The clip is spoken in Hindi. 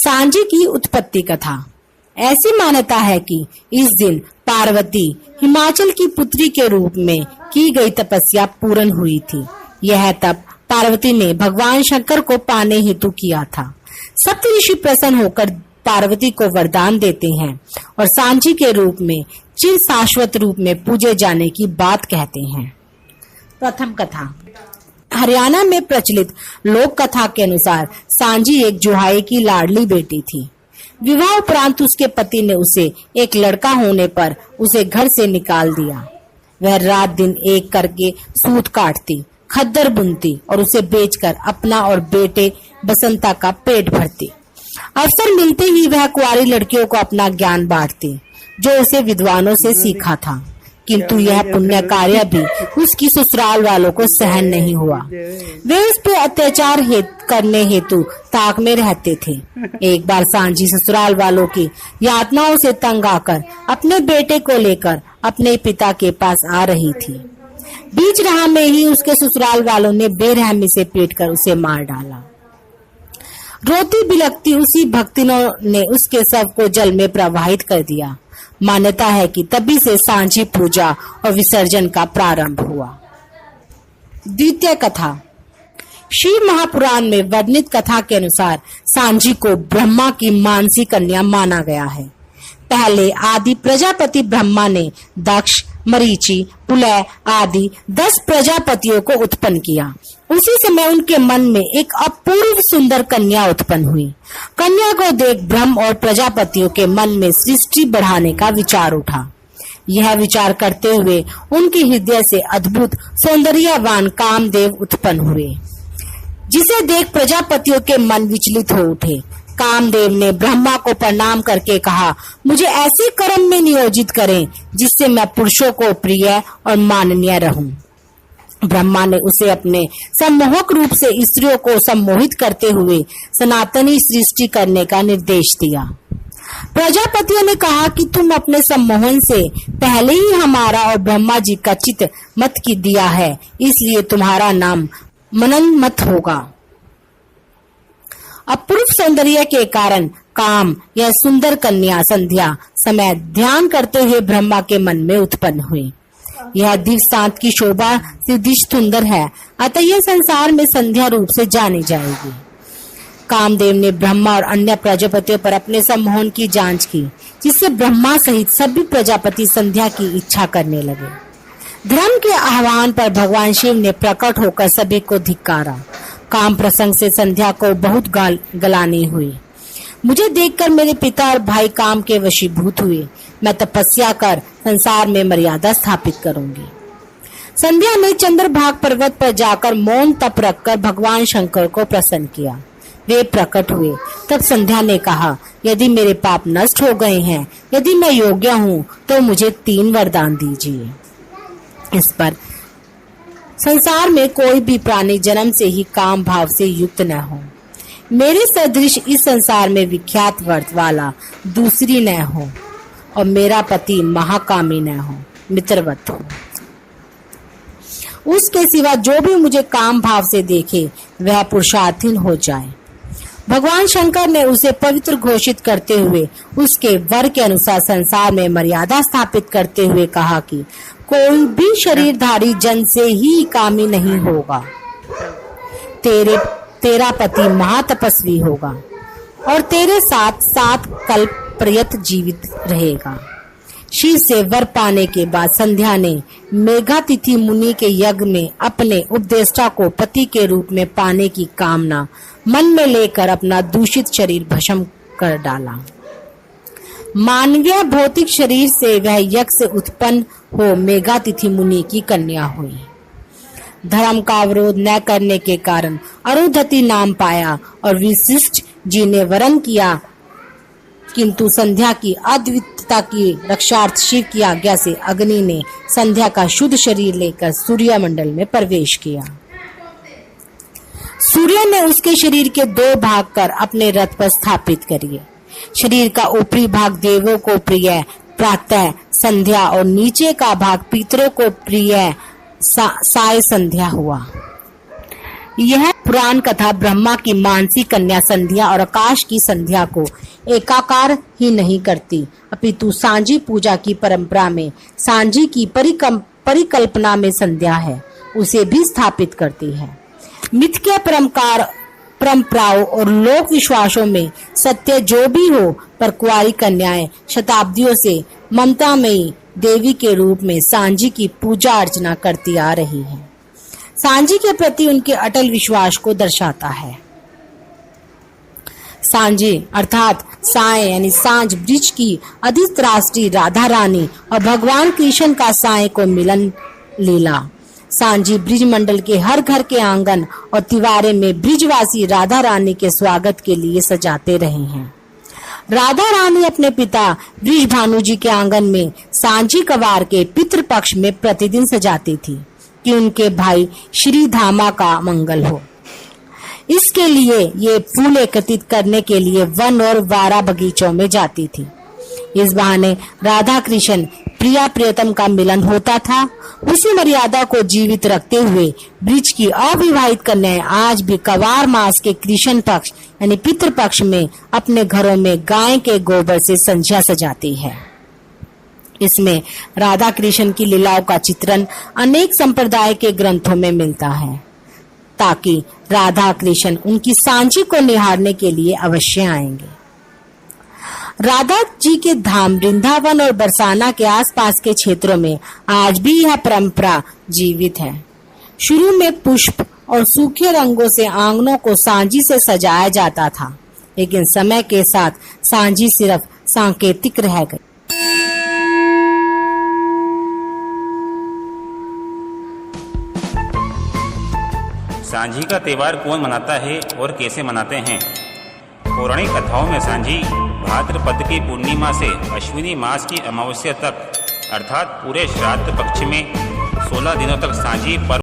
सांझी की उत्पत्ति कथा। ऐसी मान्यता है कि इस दिन पार्वती हिमाचल की पुत्री के रूप में की गई तपस्या पूर्ण हुई थी। यह तप पार्वती ने भगवान शंकर को पाने हेतु किया था। सप्तऋषि प्रसन्न होकर पार्वती को वरदान देते हैं और सांझी के रूप में चिर शाश्वत रूप में पूजे जाने की बात कहते हैं। प्रथम कथा। हरियाणा में प्रचलित लोक कथा के अनुसार सांझी एक जुहाई की लाडली बेटी थी। विवाह उपरांत उसके पति ने उसे एक लड़का होने पर उसे घर से निकाल दिया। वह रात दिन एक करके सूत काटती, खद्दर बुनती और उसे बेचकर अपना और बेटे बसंता का पेट भरती। अवसर मिलते ही वह कुंवारी लड़कियों को अपना ज्ञान बांटती, जो उसे विद्वानों से सीखा था। किंतु यह पुण्य कार्य भी उसकी ससुराल वालों को सहन नहीं हुआ। वे उस पर अत्याचार करने हेतु ताक में रहते थे। एक बार सांझी ससुराल वालों की यातनाओं से तंग आकर अपने बेटे को लेकर अपने पिता के पास आ रही थी। बीच राह में ही उसके ससुराल वालों ने बेरहमी से पीटकर उसे मार डाला। रोती बिलखती उसी भक्तिनों ने उसके शव को जल में प्रवाहित कर दिया। मान्यता है कि तभी से सांझी पूजा और विसर्जन का प्रारंभ हुआ। द्वितीय कथा। शिव महापुराण में वर्णित कथा के अनुसार सांझी को ब्रह्मा की मानसी कन्या माना गया है। पहले आदि प्रजापति ब्रह्मा ने दक्ष, मरीचि, पुलह आदि 10 प्रजापतियों को उत्पन्न किया। उसी समय उनके मन में एक अपूर्व सुंदर कन्या उत्पन्न हुई। कन्या को देख ब्रह्म और प्रजापतियों के मन में सृष्टि बढ़ाने का विचार उठा। यह विचार करते हुए उनके हृदय से अद्भुत सौंदर्यवान कामदेव उत्पन्न हुए, जिसे देख प्रजापतियों के मन विचलित हो उठे। कामदेव ने ब्रह्मा को प्रणाम करके कहा, मुझे ऐसे कर्म में नियोजित करें जिससे मैं पुरुषों को प्रिय और माननीय रहूं। ब्रह्मा ने उसे अपने सम्मोहक रूप से स्त्रियों को सम्मोहित करते हुए सनातनी सृष्टि करने का निर्देश दिया। प्रजापतियों ने कहा कि तुम अपने सम्मोहन से पहले ही हमारा और ब्रह्मा जी का चित्त मत की दिया है, इसलिए तुम्हारा नाम मननमत होगा। अपूर्व सौंदर्य के कारण काम यह सुंदर कन्या संध्या समय ध्यान करते हुए ब्रह्मा के मन में उत्पन्न हुई। यह दिवसांत की शोभा सिद्धि सुंदर है, अतः यह संसार में संध्या रूप से जानी जाएगी। कामदेव ने ब्रह्मा और अन्य प्रजापतियों पर अपने सम्मोहन की जांच की, जिससे ब्रह्मा सहित सभी प्रजापति संध्या की इच्छा करने लगे। धर्म के आह्वान पर भगवान शिव ने प्रकट होकर सभी को धिक्कारा। काम प्रसंग से संध्या को बहुत गलानी हुई। मुझे देखकर मेरे पिता और भाई काम के वशीभूत हुए। मैं तपस्या कर संसार में मर्यादा स्थापित करूंगी। संध्या ने चंद्रभाग पर्वत पर जाकर मौन तप रखकर भगवान शंकर को प्रसन्न किया। वे प्रकट हुए। तब संध्या ने कहा, यदि मेरे पाप नष्ट हो गए हैं, यदि मैं योग्य हूँ, तो मुझे 3 वरदान दीजिए। इस पर संसार में कोई भी प्राणी जन्म से ही काम भाव से युक्त न हो। मेरे सदृश इस संसार में विख्यात वर्त वाला दूसरी न हो और मेरा पति महाकामी न हो, मित्रवत हो। उसके सिवा जो भी मुझे काम भाव से देखे वह पुरुषार्थहीन हो जाए। भगवान शंकर ने उसे पवित्र घोषित करते हुए उसके वर के अनुसार संसार में मर्यादा स्थापित करते हुए कहा कि कोई भी शरीरधारी जन से ही कामी नहीं होगा। तेरा पति महातपस्वी होगा और तेरे साथ 7 कल्प पर्यंत जीवित रहेगा। शिव से वर पाने के बाद संध्या ने मेघातिथि मुनि के यज्ञ में अपने उपदेष्टा को पति के रूप में पाने की कामना मन में लेकर अपना दूषित शरीर भस्म कर डाला। मानवीय भौतिक शरीर से वह यज्ञ से उत्पन्न हो मेघातिथि मुनि की कन्या हुई। धर्म का विरोध न करने के कारण अरुंधति नाम पाया और वशिष्ठ जी ने वरण किया, किंतु संध्या की अद्वितीयता की रक्षार्थ शिव की आज्ञा से अग्नि ने संध्या का शुद्ध शरीर लेकर सूर्य मंडल में प्रवेश किया। सूर्य ने उसके शरीर के 2 भाग कर अपने रथ पर स्थापित किए। शरीर का ऊपरी भाग देवों को प्रिय प्रातः संध्या और नीचे का भाग पितरों को प्रिय साय संध्या हुआ। यह पुराण कथा ब्रह्मा की मानसी कन्या संध्या और आकाश की संध्या को एकाकार ही नहीं करती, अपितु सांझी पूजा की परंपरा में सांझी की परिकल्पना में संध्या है उसे भी स्थापित करती है। मिथ्या परंपराओं और लोक विश्वासों में सत्य जो भी हो, पर कुंवारी कन्याएं शताब्दियों से ममतामयी देवी के रूप में सांझी की पूजा अर्चना करती आ रही है। सांझी के प्रति उनके अटल विश्वास को दर्शाता है। सांझी अर्थात साय यानी सांझ ब्रिज की अधिष्ठात्री राधा रानी और भगवान कृष्ण का साय को मिलन लीला। सांझी ब्रिज मंडल के हर घर के आंगन और तिवारे में ब्रिजवासी राधा रानी के स्वागत के लिए सजाते रहे हैं। राधा रानी अपने पिता ब्रिज भानु जी के आंगन में सांझी कवार के पितृपक्ष में प्रतिदिन सजाती थी कि उनके भाई श्री धामा का मंगल हो। इसके लिए ये फूल एकत्रित करने के लिए वन और वारा बगीचों में जाती थी। इस बहाने राधा कृष्ण प्रिया प्रियतम का मिलन होता था। उसी मर्यादा को जीवित रखते हुए ब्रिज की अविवाहित कन्याएं आज भी कवार मास के कृष्ण पक्ष यानी पितृपक्ष में अपने घरों में गाय के गोबर से संध्या सजाती है। इसमें राधा कृष्ण की लीलाओं का चित्रण अनेक संप्रदाय के ग्रंथों में मिलता है, ताकि राधा कृष्ण उनकी सांझी को निहारने के लिए अवश्य आएंगे। राधा जी के धाम वृंदावन और बरसाना के आसपास के क्षेत्रों में आज भी यह परंपरा जीवित है। शुरू में पुष्प और सूखे रंगों से आंगनों को सांझी से सजाया जाता था, लेकिन समय के साथ सांझी सिर्फ सांकेतिक रह गई। सांझी का त्योहार कौन मनाता है और कैसे मनाते हैं? पौराणिक कथाओं में सांझी भाद्रपद की पूर्णिमा से अश्विनी मास की अमावस्या तक अर्थात पूरे श्राद्ध पक्ष में 16 दिनों तक सांझी पर्व